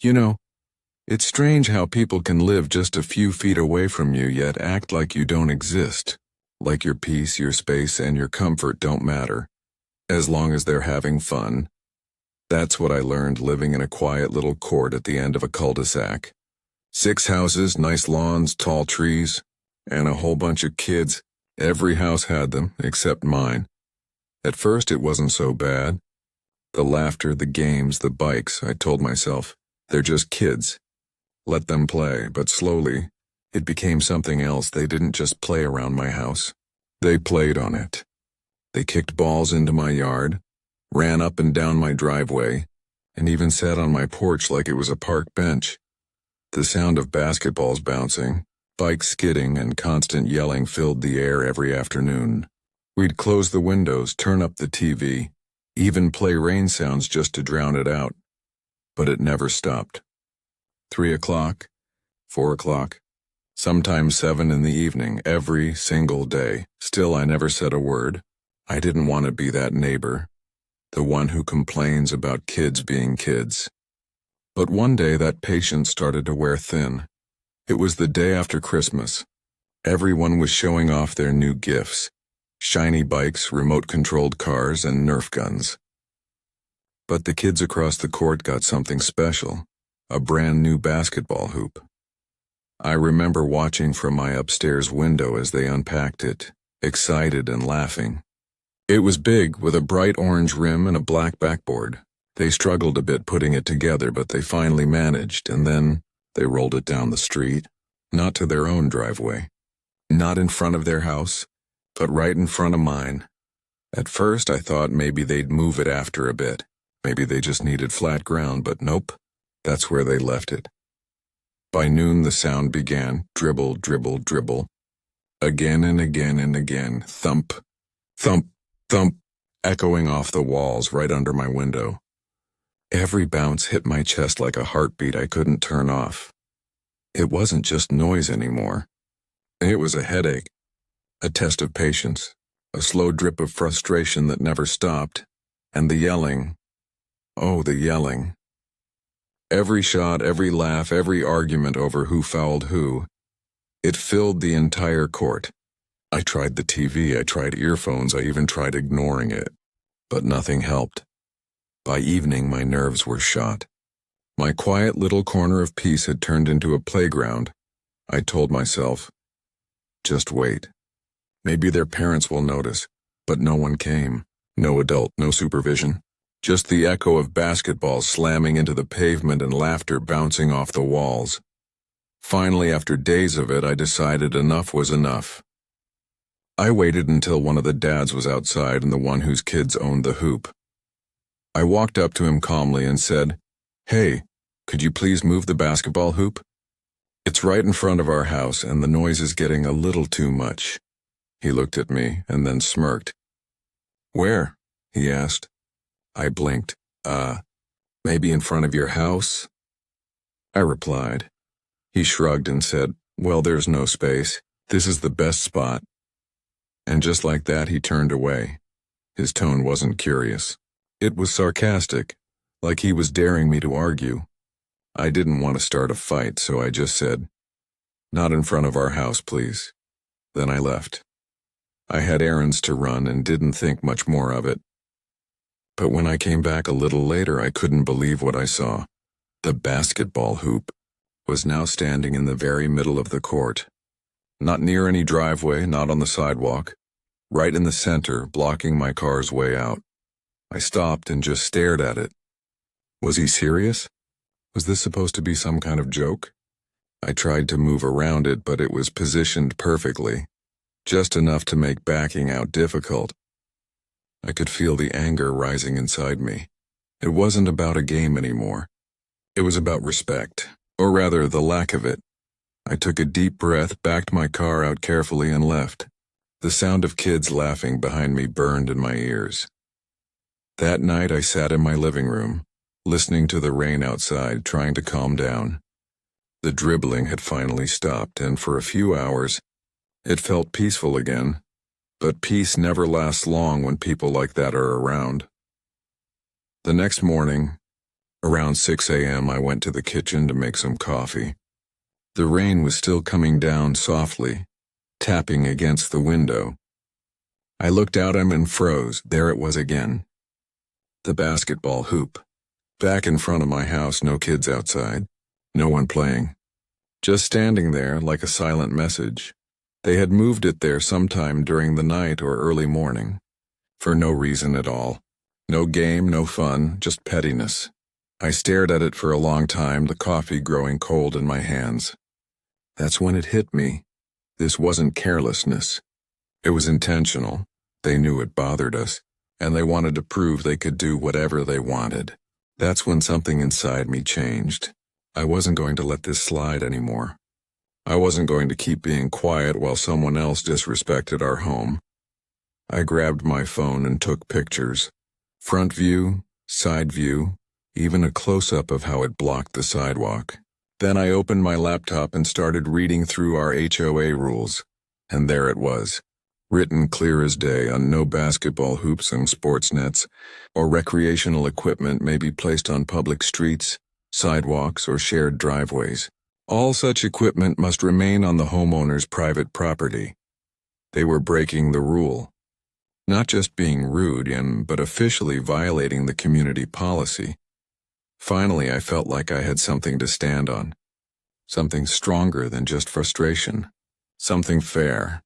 You know, it's strange how people can live just a few feet away from you yet act like you don't exist, like your peace, your space, and your comfort don't matter, as long as they're having fun. That's what I learned living in a quiet little court at the end of a cul-de-sac. 6 houses, nice lawns, tall trees, and a whole bunch of kids. Every house had them, except mine. At first it wasn't so bad. The laughter, the games, the bikes, I told myself, they're just kids. Let them play, but slowly, it became something else. They didn't just play around my house. They played on it. They kicked balls into my yard, ran up and down my driveway, and even sat on my porch like it was a park bench. The sound of basketballs bouncing, bikes skidding, and constant yelling filled the air every afternoon. We'd close the windows, turn up the TV, even play rain sounds just to drown it out. But it never stopped. 3 o'clock, 4 o'clock, sometimes 7 in the evening, every single day. Still, I never said a word. I didn't want to be that neighbor, the one who complains about kids being kids. But one day that patience started to wear thin. It was the day after Christmas. Everyone was showing off their new gifts: shiny bikes, remote-controlled cars, and Nerf guns. But the kids across the court got something special, a brand new basketball hoop. I remember watching from my upstairs window as they unpacked it, excited and laughing. It was big, with a bright orange rim and a black backboard. They struggled a bit putting it together, but they finally managed, and then they rolled it down the street, not to their own driveway, not in front of their house, but right in front of mine. At first I thought maybe they'd move it after a bit. Maybe they just needed flat ground, but nope, that's where they left it. By noon the sound began, dribble, dribble, dribble. Again and again and again, thump, thump, thump, echoing off the walls right under my window. Every bounce hit my chest like a heartbeat I couldn't turn off. It wasn't just noise anymore. It was a headache, a test of patience, a slow drip of frustration that never stopped, and the yelling. Oh, the yelling. Every shot, every laugh, every argument over who fouled who. It filled the entire court. I tried the TV, I tried earphones, I even tried ignoring it. But nothing helped. By evening, my nerves were shot. My quiet little corner of peace had turned into a playground. I told myself, just wait. Maybe their parents will notice. But no one came. No adult, no supervision. Just the echo of basketballs slamming into the pavement and laughter bouncing off the walls. Finally, after days of it, I decided enough was enough. I waited until one of the dads was outside and the one whose kids owned the hoop. I walked up to him calmly and said, "Hey, could you please move the basketball hoop? It's right in front of our house and the noise is getting a little too much." He looked at me and then smirked. "Where?" he asked. I blinked. Maybe in front of your house?" I replied. He shrugged and said, "Well, there's no space. This is the best spot." And just like that, he turned away. His tone wasn't curious. It was sarcastic, like he was daring me to argue. I didn't want to start a fight, so I just said, "Not in front of our house, please." Then I left. I had errands to run and didn't think much more of it. But when I came back a little later, I couldn't believe what I saw. The basketball hoop was now standing in the very middle of the court. Not near any driveway, not on the sidewalk. Right in the center, blocking my car's way out. I stopped and just stared at it. Was he serious? Was this supposed to be some kind of joke? I tried to move around it, but it was positioned perfectly, just enough to make backing out difficult. I could feel the anger rising inside me. It wasn't about a game anymore. It was about respect, or rather, the lack of it. I took a deep breath, backed my car out carefully, and left. The sound of kids laughing behind me burned in my ears. That night I sat in my living room, listening to the rain outside, trying to calm down. The dribbling had finally stopped, and for a few hours, it felt peaceful again. But peace never lasts long when people like that are around. The next morning, Around 6 a.m. I went to the kitchen to make some coffee. The rain was still coming down softly, tapping against the window. I looked out at him and froze. There it was again. The basketball hoop. Back in front of my house, no kids outside. No one playing. Just standing there like a silent message. They had moved it there sometime during the night or early morning. For no reason at all. No game, no fun, just pettiness. I stared at it for a long time, the coffee growing cold in my hands. That's when it hit me. This wasn't carelessness. It was intentional. They knew it bothered us, and they wanted to prove they could do whatever they wanted. That's when something inside me changed. I wasn't going to let this slide anymore. I wasn't going to keep being quiet while someone else disrespected our home. I grabbed my phone and took pictures. Front view, side view, even a close-up of how it blocked the sidewalk. Then I opened my laptop and started reading through our HOA rules. And there it was, written clear as day on no basketball hoops and sports nets, or recreational equipment may be placed on public streets, sidewalks, or shared driveways. All such equipment must remain on the homeowner's private property. They were breaking the rule. Not just being rude, but officially violating the community policy. Finally, I felt like I had something to stand on. Something stronger than just frustration. Something fair.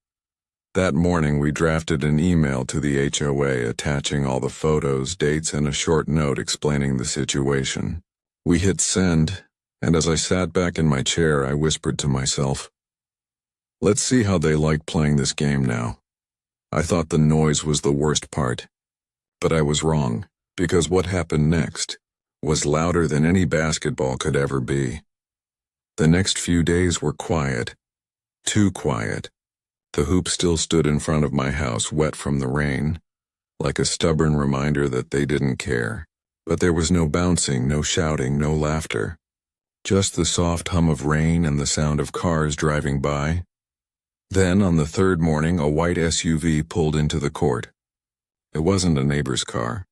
That morning, we drafted an email to the HOA attaching all the photos, dates, and a short note explaining the situation. We hit send, and as I sat back in my chair, I whispered to myself, "Let's see how they like playing this game now." I thought the noise was the worst part. But I was wrong, because what happened next was louder than any basketball could ever be. The next few days were quiet. Too quiet. The hoop still stood in front of my house, wet from the rain, like a stubborn reminder that they didn't care. But there was no bouncing, no shouting, no laughter. Just the soft hum of rain and the sound of cars driving by. Then, on the third morning, a white SUV pulled into the court. It wasn't a neighbor's car.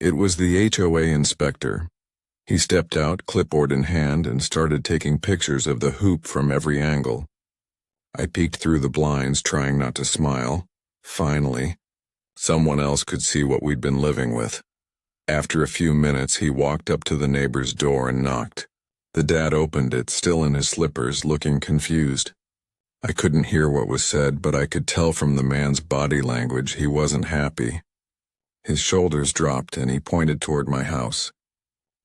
It was the HOA inspector. He stepped out, clipboard in hand, and started taking pictures of the hoop from every angle. I peeked through the blinds, trying not to smile. Finally, someone else could see what we'd been living with. After a few minutes, he walked up to the neighbor's door and knocked. The dad opened it, still in his slippers, looking confused. I couldn't hear what was said, but I could tell from the man's body language he wasn't happy. His shoulders dropped and he pointed toward my house.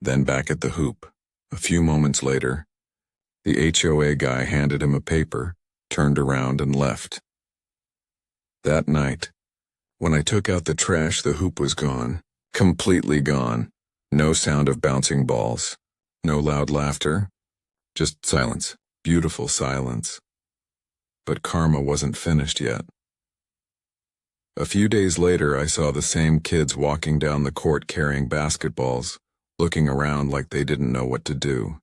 Then back at the hoop. A few moments later, the HOA guy handed him a paper, turned around and left. That night, when I took out the trash, the hoop was gone. Completely gone. No sound of bouncing balls. No loud laughter. Just silence. Beautiful silence. But karma wasn't finished yet. A few days later, I saw the same kids walking down the court carrying basketballs, looking around like they didn't know what to do.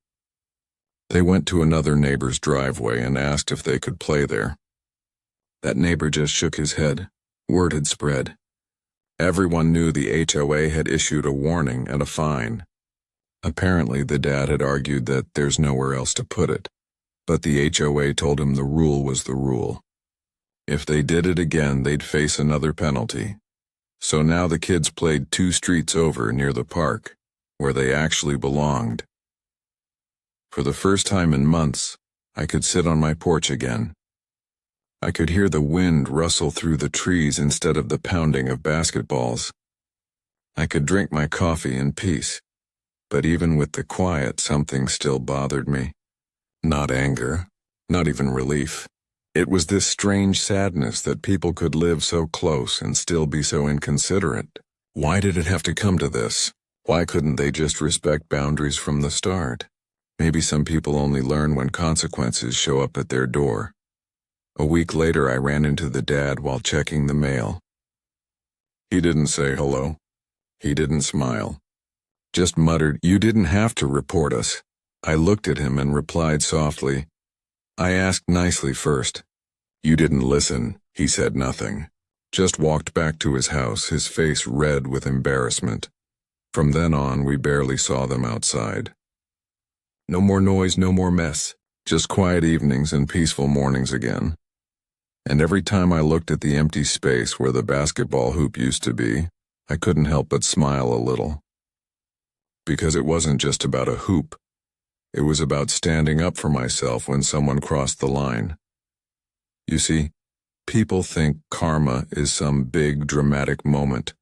They went to another neighbor's driveway and asked if they could play there. That neighbor just shook his head. Word had spread. Everyone knew the HOA had issued a warning and a fine. Apparently, the dad had argued that there's nowhere else to put it, but the HOA told him the rule was the rule. If they did it again, they'd face another penalty. So now the kids played 2 streets over near the park, where they actually belonged. For the first time in months, I could sit on my porch again. I could hear the wind rustle through the trees instead of the pounding of basketballs. I could drink my coffee in peace, but even with the quiet, something still bothered me. Not anger, not even relief. It was this strange sadness that people could live so close and still be so inconsiderate. Why did it have to come to this? Why couldn't they just respect boundaries from the start? Maybe some people only learn when consequences show up at their door. A week later, I ran into the dad while checking the mail. He didn't say hello. He didn't smile. Just muttered, "You didn't have to report us." I looked at him and replied softly, "I asked nicely first." "You didn't listen." He said nothing. Just walked back to his house, his face red with embarrassment. From then on, we barely saw them outside. No more noise, no more mess, just quiet evenings and peaceful mornings again. And every time I looked at the empty space where the basketball hoop used to be, I couldn't help but smile a little. Because it wasn't just about a hoop. It was about standing up for myself when someone crossed the line. You see, people think karma is some big, dramatic moment.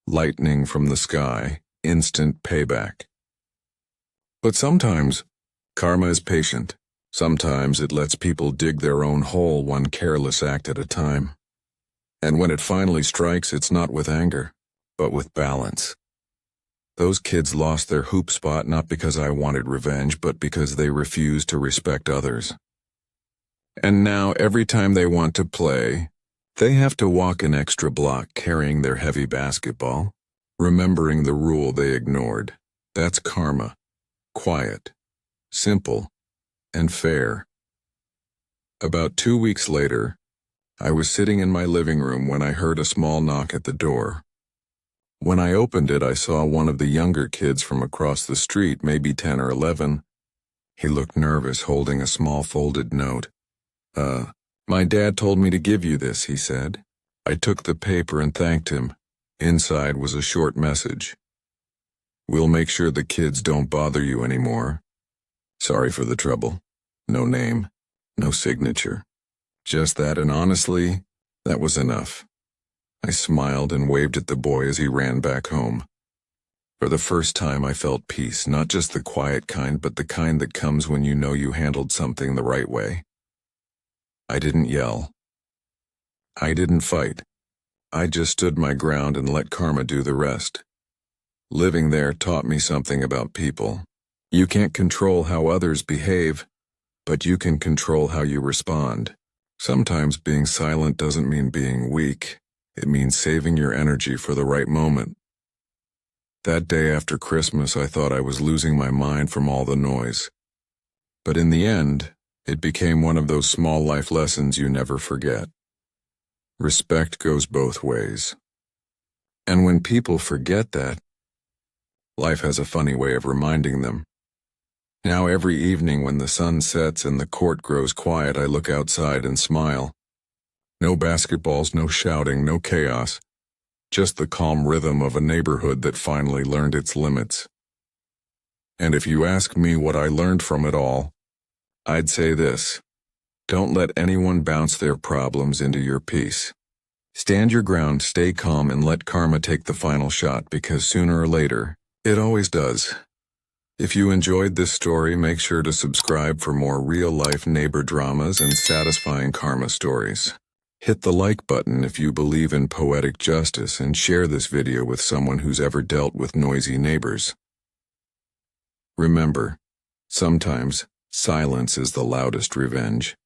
Lightning from the sky, instant payback. But sometimes, karma is patient. Sometimes it lets people dig their own hole one careless act at a time. And when it finally strikes, it's not with anger, but with balance. Those kids lost their hoop spot not because I wanted revenge, but because they refused to respect others. And now, every time they want to play, they have to walk an extra block carrying their heavy basketball, remembering the rule they ignored. That's karma. Quiet, simple, and fair. About 2 weeks later, I was sitting in my living room when I heard a small knock at the door. When I opened it, I saw one of the younger kids from across the street, maybe 10 or 11. He looked nervous, holding a small folded note. My dad told me to give you this," he said. I took the paper and thanked him. Inside was a short message. "We'll make sure the kids don't bother you anymore. Sorry for the trouble. No name, no signature. Just that, and honestly, that was enough." I smiled and waved at the boy as he ran back home. For the first time, I felt peace, not just the quiet kind, but the kind that comes when you know you handled something the right way. I didn't yell. I didn't fight. I just stood my ground and let karma do the rest. Living there taught me something about people. You can't control how others behave, but you can control how you respond. Sometimes being silent doesn't mean being weak. It means saving your energy for the right moment. That day after Christmas, I thought I was losing my mind from all the noise. But in the end, it became one of those small life lessons you never forget. Respect goes both ways. And when people forget that, life has a funny way of reminding them. Now every evening when the sun sets and the court grows quiet, I look outside and smile. No basketballs, no shouting, no chaos. Just the calm rhythm of a neighborhood that finally learned its limits. And if you ask me what I learned from it all, I'd say this: don't let anyone bounce their problems into your peace. Stand your ground, stay calm, and let karma take the final shot, because sooner or later, it always does. If you enjoyed this story, make sure to subscribe for more real-life neighbor dramas and satisfying karma stories. Hit the like button if you believe in poetic justice, and share this video with someone who's ever dealt with noisy neighbors. Remember, sometimes silence is the loudest revenge.